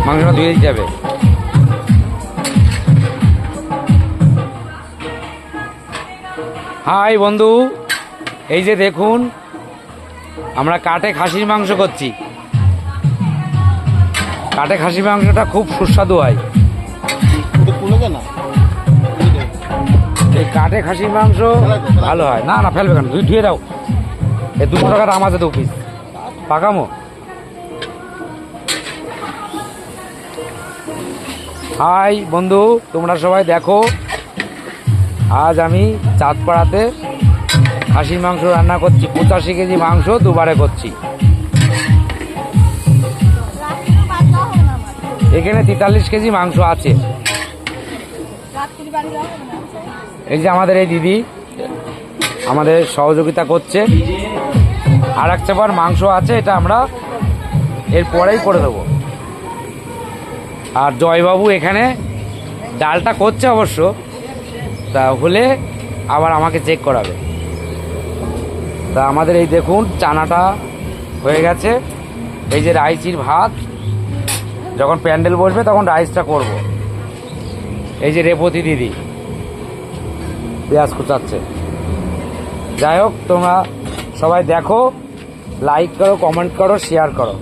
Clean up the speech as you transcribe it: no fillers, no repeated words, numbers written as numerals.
মাংসটা ধুয়ে দিতে হবে। হাই বন্ধু, এই যে দেখুন আমরা কাটে খাসির মাংস করছি। কাটে খাসির মাংসটা খুব সুস্বাদু হয়। এই কাটে খাসির মাংস ভালো হয়। না না ফেলবে কেন, ধুয়ে দাও। এই 200 টাকার দাম আছে 2 পিস পাকামো। হাই বন্ধু, তোমরা সবাই দেখো, আজ আমি চাঁদপাড়াতে খাসির মাংস রান্না করছি। 85 কেজি মাংস দুবারে করছি। এখানে 43 কেজি মাংস আছে। এই যে আমাদের এই দিদি আমাদের সহযোগিতা করছে। আর এক চাপার মাংস আছে, এটা আমরা এরপরেই করে দেবো। আর জয়বাবু এখানে ডালটা করছে অবশ্য, তাহলে আবার আমাকে চেক করাবে। তা আমাদের এই দেখুন চানাটা হয়ে গেছে। এই যে রাইসির ভাত, যখন প্যান্ডেল বসবে তখন রাইসটা করব। এই যে রেবতী দিদি পেঁয়াজ কুচাচ্ছে। যাই হোক, তোমরা সবাই দেখো, লাইক করো, কমেন্ট করো, শেয়ার করো।